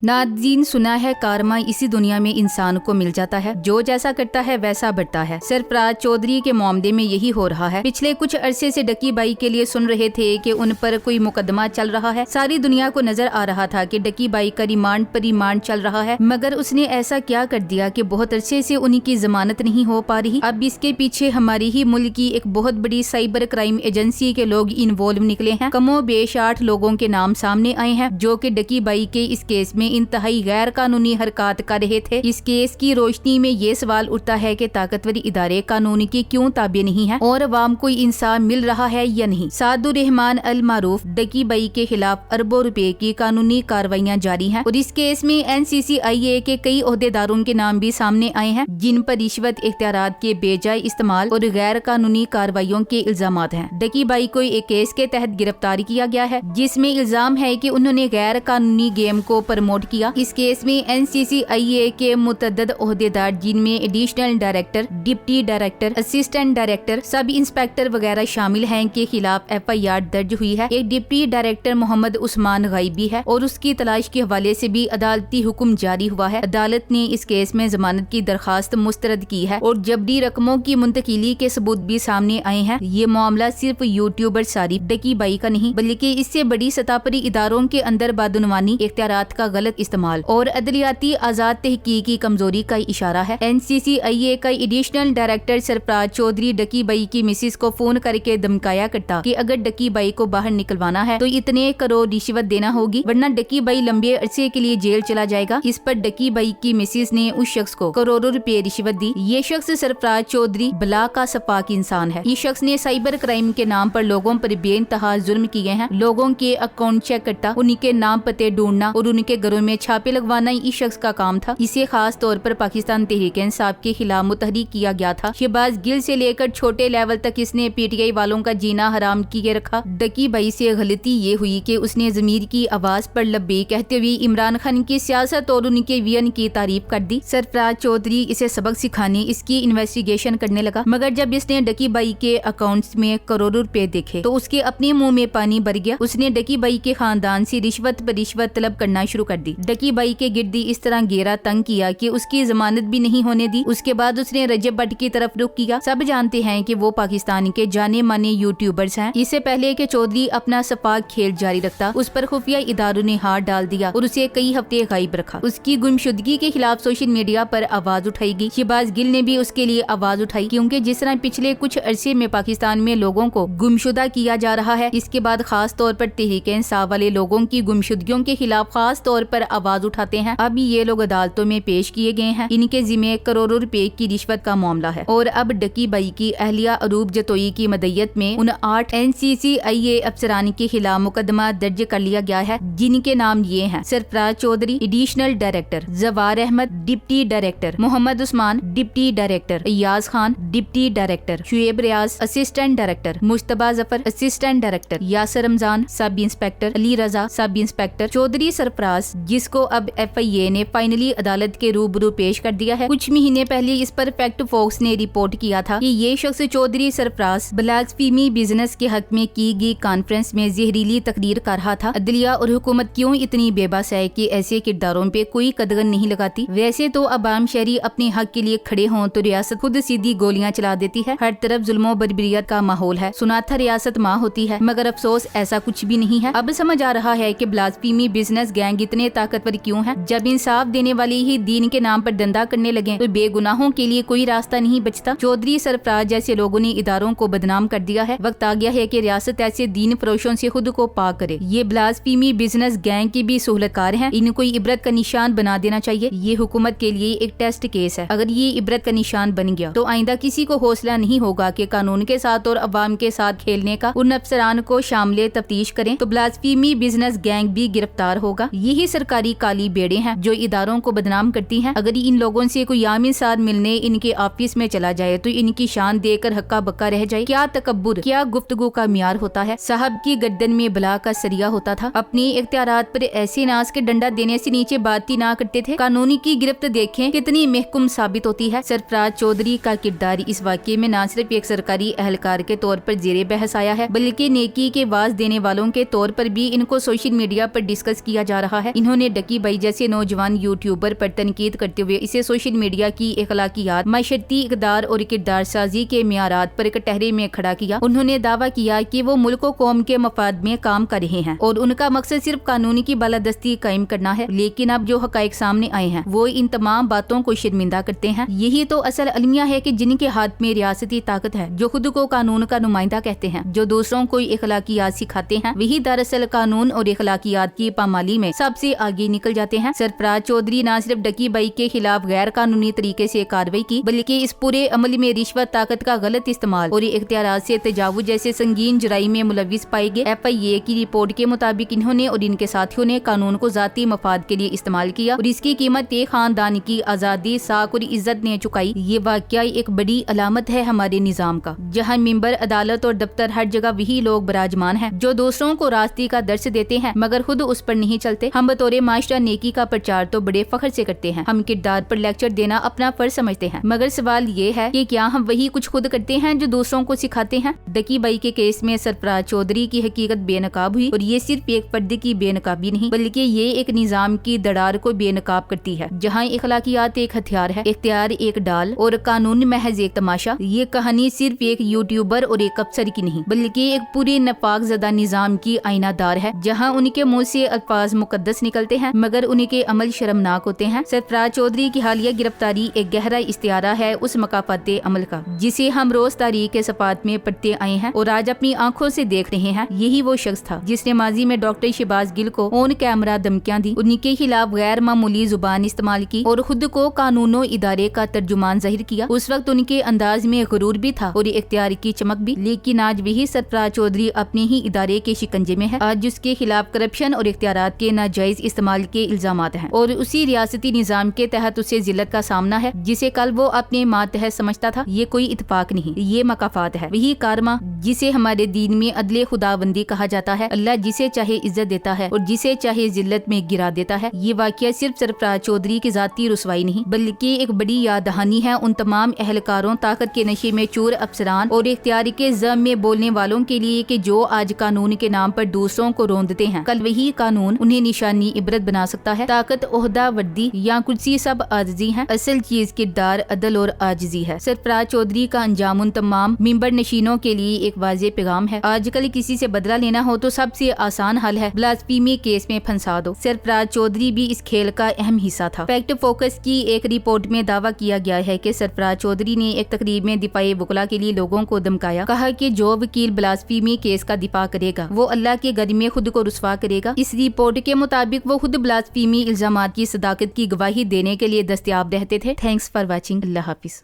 नाज़रीन, सुना है कारमा इसी दुनिया में इंसान को मिल जाता है, जो जैसा करता है वैसा बढ़ता है। सरफराज चौधरी के मामले में यही हो रहा है। पिछले कुछ अरसे से डकी बाई के लिए सुन रहे थे कि उन पर कोई मुकदमा चल रहा है। सारी दुनिया को नजर आ रहा था कि डकी बाई का रिमांड पर रिमांड चल रहा है, मगर उसने ऐसा क्या कर दिया कि बहुत अरसे से उनकी जमानत नहीं हो पा रही। अब इसके पीछे हमारे ही मुल्क की एक बहुत बड़ी साइबर क्राइम एजेंसी के लोग इन्वॉल्व निकले हैं। कमो बेश 8 लोगों के नाम सामने आए हैं जो कि डकी बाई के इस केस में इंतहाई गैर कानूनी हरकत कर रहे थे। इस केस की रोशनी में ये सवाल उठता है कि ताकतवर इदारे कानून की क्यों ताबे नहीं है और अवाम को इंसाफ मिल रहा है या नहीं। सादुर रहमान अल मारूफ डकी बाई के खिलाफ अरबों रुपए की कानूनी कार्रवाइयां जारी हैं और इस केस में NCCIA के कई ओहदेदारों के नाम भी सामने आए हैं जिन पर रिश्वत इख्तियारात के बेजाय इस्तेमाल और गैर कानूनी कार्रवाइयों के इल्जामात हैं। डकी बाई को एक केस के तहत गिरफ्तार किया गया है जिसमें इल्जाम है कि उन्होंने गैर कानूनी गेम को प्रमोट किया। इस केस में NCCIA के मुतअद्दिद ओहदेदार जिनमें additional director, deputy director, assistant director, sub inspector वगैरह शामिल हैं के खिलाफ FIR दर्ज हुई है। एक डिप्टी डायरेक्टर मोहम्मद उस्मान गायबी है और उसकी तलाश के हवाले से भी अदालती हुक्म जारी हुआ है। अदालत ने इस केस में जमानत की दरखास्त मुस्तरद की है और जबरी रकमों की मुंतकिली के सबूत भी सामने आए हैं। ये मामला सिर्फ यूट्यूबर सारिफ डकी बाई का नहीं बल्कि इससे बड़ी सतह पर इदारों के अंदर बादुनवानी, इख्तियारात का गलत इस्तेमाल और अदलियाती आजाद तहकीक की कमजोरी का इशारा है। NCCIA का एडिशनल डायरेक्टर सरफराज चौधरी डकी बाई की मिसिस को फोन करके धमकाया करता कि अगर डकी बाई को बाहर निकलवाना है तो इतने करोड़ रिश्वत देना होगी वरना डकी बाई लंबे अरसे के लिए जेल चला जाएगा। इस पर डकी बाई की मिसिस ने उस शख्स को करोड़ों रुपए रिश्वत दी। ये शख्स सरफराज चौधरी बला का सपाक इंसान है। इस शख्स ने साइबर क्राइम के नाम पर लोगों पर बेइंतहा जुल्म किए हैं। लोगों के अकाउंट चेक करता, उनके नाम पते ढूंढना और उनके घरों में छापे लगवाना इस शख्स का काम था। इसे खास तौर पर पाकिस्तान तहरीक-ए-इंसाफ के खिलाफ मुतहरिक किया गया था। शहबाज गिल से लेकर छोटे लेवल तक इसने PTI वालों का जीना हराम किए रखा। डकी बाई से गलती ये हुई कि उसने ज़मीर की आवाज पर लब्बे कहते हुए इमरान खान की सियासत और उनके वियन की तारीफ कर दी। सरफराज चौधरी इसे सबक सिखाने इसकी इन्वेस्टिगेशन करने लगा, मगर जब इसने डकी बाई के अकाउंट्स में करोड़ों रुपए देखे तो उसके अपने मुंह में पानी भर गया। उसने डकी बाई के खानदान से रिश्वत पर रिश्वत तलब करना शुरू कर दी। डकी बाई के गिरदी इस तरह घेरा तंग किया कि उसकी जमानत भी नहीं होने दी। उसके बाद उसने रजब भट्ट की तरफ रुख किया। सब जानते हैं कि वो पाकिस्तान के जाने माने यूट्यूबर्स हैं। इससे पहले कि चौधरी अपना सपाक खेल जारी रखता, उस पर खुफिया इदारों ने हाथ डाल दिया और उसे कई हफ्ते गायब रखा। उसकी गुमशुदगी के खिलाफ सोशल मीडिया पर आवाज उठाई गई। शहबाज गिल ने भी उसके लिए आवाज उठाई, क्योंकि जिस तरह पिछले कुछ अरसे में पाकिस्तान में लोगों को गुमशुदा किया जा रहा है, इसके बाद खास तौर पर तहरीक-ए-इंसाफ वाले लोगों की गुमशुदगियों के खिलाफ खास तौर पर आवाज उठाते हैं। अब ये लोग अदालतों में पेश किए गए हैं। इनके जिम्मे करोड़ों रुपए की रिश्वत का मामला है और अब डकी बाई की अहलिया अरूब जतोई की मदयत में उन 8 NCCIA अफसरान के खिलाफ मुकदमा दर्ज कर लिया गया है, जिनके नाम ये हैं: Sarfaraz Chaudhary additional director, Jawar Ahmed deputy director, Mohammad Usman deputy director, Ayyaz Khan deputy director, Shoaib Riaz assistant director, Mushtaba Zafar assistant director, Yasir Ramzan sub inspector, Ali रजा सब इंस्पेक्टर। चौधरी सरफराज, जिसको अब FIA ने फाइनली अदालत के रूबरू पेश कर दिया है। कुछ महीने पहले इस पर फैक्ट फॉक्स ने रिपोर्ट किया था कि ये शख्स चौधरी सरफराज ब्लास्फेमी बिजनेस के हक में की गई कॉन्फ्रेंस में जहरीली तकरीर कर रहा था। अदलिया और हुकूमत क्यों इतनी बेबस है कि ऐसे किरदारों पे कोई कदर नहीं लगाती। वैसे तो अब आम शहरी अपने हक के लिए खड़े हों तो रियासत खुद सीधी गोलियां चला देती है। हर तरफ जुल्मों बर्बरियत का माहौल है। सुनाथा रियासत माँ होती है, मगर अफसोस ऐसा कुछ भी नहीं है। अब समझ आ रहा है कि ब्लास्फेमी बिजनेस गैंग इतने ताकतवर क्यों है। जब इंसाफ देने वाले ही दीन के नाम पर धंधा करने लगे तो बेगुनाहों के लिए कोई रास्ता नहीं बचता। चौधरी सरफराज जैसे लोगों ने इदारों को बदनाम कर दिया है। वक्त आ गया है कि रियासत ऐसे दीन फरोशों से खुद को पाक करे। ये ब्लास्फेमी बिजनेस गैंग की भी सहूलतकार हैं। इनको इबरत का निशान बना देना चाहिए। ये हुकूमत के लिए एक टेस्ट केस है। अगर ये इबरत का निशान बन गया तो आइंदा किसी को हौसला नहीं होगा कि कानून के साथ और अवाम के साथ खेलने का। उन अफसरान को शामिल तफ्तीश करें तो ब्लास्फेमी बिजनेस गैंग भी गिरफ्तार होगा। यही सरकारी काली बेड़े हैं जो इदारों को बदनाम करती हैं। अगर इन लोगों से कोई आम इंसान मिलने इनके ऑफिस में चला जाए तो इनकी शान देकर हक्का बक्का रह जाए। क्या तकब्बुर, क्या गुफ्तगू का मियार होता है। साहब की गर्दन में बला का सरिया होता था। अपनी इख्तियारात पर ऐसे नाज के डंडा देने से नीचे बात ही ना करते थे। कानूनी की गिरफ्त देखें कितनी महकूम साबित होती है। सरफराज चौधरी का किरदार इस वाकये में न सिर्फ एक सरकारी एहलकार के तौर पर जेरे बहस आया है, बल्कि नेकी के वाज देने वालों के तौर पर भी इनको सोशल मीडिया पर डिस्कस किया जा रहा है। जिन्होंने डकी बाई जैसे नौजवान यूट्यूबर पर तनकीद करते हुए इसे सोशल मीडिया की अखलाकियात, माशरती इक़दार और किरदार साजी के मियारात पर कटहरे में खड़ा किया। उन्होंने दावा किया कि वो मुल्क व कौम के मफाद में काम कर रहे हैं और उनका मकसद सिर्फ कानूनी की बालादस्ती कायम करना है। लेकिन अब जो हकाइक सामने आए हैं वो इन तमाम बातों को शर्मिंदा करते हैं। यही तो असल अलमिया है कि जिनके हाथ में रियासती ताकत है, जो खुद को कानून का नुमाइंदा कहते हैं, जो दूसरों को अखलाकियात सिखाते हैं, वही दरअसल कानून और अखलाकियात की पामाली में सबसे आगे निकल जाते हैं। सरफराज चौधरी न सिर्फ डकी बाई के खिलाफ गैर कानूनी तरीके से कार्रवाई की, बल्कि इस पूरे अमल में रिश्वत, ताकत का गलत इस्तेमाल और इख्तियारात से तजावुज जैसे संगीन जुराइम में मुलविस पाए गए। FIA की रिपोर्ट के मुताबिक इन्होंने और इनके साथियों ने कानून को जाती मफाद के लिए इस्तेमाल किया और इसकी कीमत एक खानदान की आजादी, साख और इज्जत ने चुकाई। ये वाकया एक बड़ी अलामत है हमारे निजाम का, जहाँ मिंबर, अदालत और दफ्तर हर जगह वही लोग बराजमान हैं जो दूसरों को रास्ते का दर्श देते हैं मगर खुद उस पर नहीं चलते। हम बतौर माशरा नेकी का प्रचार तो बड़े फख्र से करते हैं, हम किरदार पर लेक्चर देना अपना फर्ज समझते हैं, मगर सवाल ये है कि क्या हम वही कुछ खुद करते हैं जो दूसरों को सिखाते हैं। डकी बाई के केस में सरफराज चौधरी की हकीकत बेनकाब हुई और ये सिर्फ एक पर्दे की बेनकाबी नहीं बल्कि ये एक निजाम की दरार को बेनकाब करती है, जहाँ इखलाकियात एक हथियार है, इख्तियार एक डाल और कानून महज एक तमाशा। ये कहानी सिर्फ एक यूट्यूबर और एक अफसर की नहीं बल्कि एक पूरे नफाक ज़दा निजाम की आईनादार है, जहाँ उनके मुंह से अल्फाज मुकद्दस निकलते हैं मगर उनके अमल शर्मनाक होते हैं। सरफराज चौधरी की हालिया गिरफ्तारी एक गहरा इस्तियारा है उस मकाफाते अमल का जिसे हम रोज तारीख के सपात में पढ़ते आए हैं और आज अपनी आंखों से देख रहे हैं। यही वो शख्स था जिसने माजी में डॉक्टर शहबाज गिल को ऑन कैमरा धमकियां दी, उनके खिलाफ गैर मामूली जुबान इस्तेमाल की और खुद को कानूनों इदारे का तर्जुमान जाहिर किया। उस वक्त उनके अंदाज में गुरूर भी था और इख्तियार की चमक भी, लेकिन आज वही सरफराज चौधरी अपने ही इदारे के शिकंजे में है। आज उसके खिलाफ करप्शन और इख्तियारात के नाजायज इस्तेमाल के इल्जामात हैं और उसी रियासती निजाम के तहत उसे जिल्लत का सामना है जिसे कल वो अपने मातहत समझता था। ये कोई इत्तेफाक नहीं, ये मकाफात है, वही कारमा जिसे हमारे दीन में अदले खुदाबंदी कहा जाता है। अल्लाह जिसे चाहे इज्जत देता है और जिसे चाहे जिल्लत में गिरा देता है। ये वाकया सिर्फ सरफराज चौधरी की जाती रुसवाई नहीं बल्कि एक बड़ी याद दहानी है उन तमाम अहलकारों, ताकत के नशे में चूर अफसरान और इख्तियार के ज़म में बोलने वालों के लिए कि जो आज कानून के नाम पर दूसरों को रोंदते हैं, कल वही कानून उन्हें निशानी इबरत बना सकता है। ताकत, ओहदा, वर्दी या कुर्सी सब आजिजी हैं, असल चीज किरदार, अदल और आजिजी है। सरफराज चौधरी का अंजाम उन तमाम मिंबर नशीनों के लिए एक वाज़ेह पैगाम है। आजकल किसी से बदला लेना हो तो सबसे आसान हल है ब्लास्फेमी केस में फंसा दो। सरफराज चौधरी भी इस खेल का अहम हिस्सा था। फैक्ट फोकस की एक रिपोर्ट में दावा किया गया है कि सरफराज चौधरी ने एक तकरीब में दिफाए वकला के लिए लोगों को धमकाया, कहा कि जो वकील ब्लास्फेमी केस का दिफा करेगा वो अल्लाह के घर में खुद को रुस्वा करेगा। इस रिपोर्ट के मुताबिक वो खुद ब्लास्फेमी इल्जामात की सदाकत की गवाही देने के लिए दस्तयाब रहते थे। Thanks for watching. Allah Hafiz.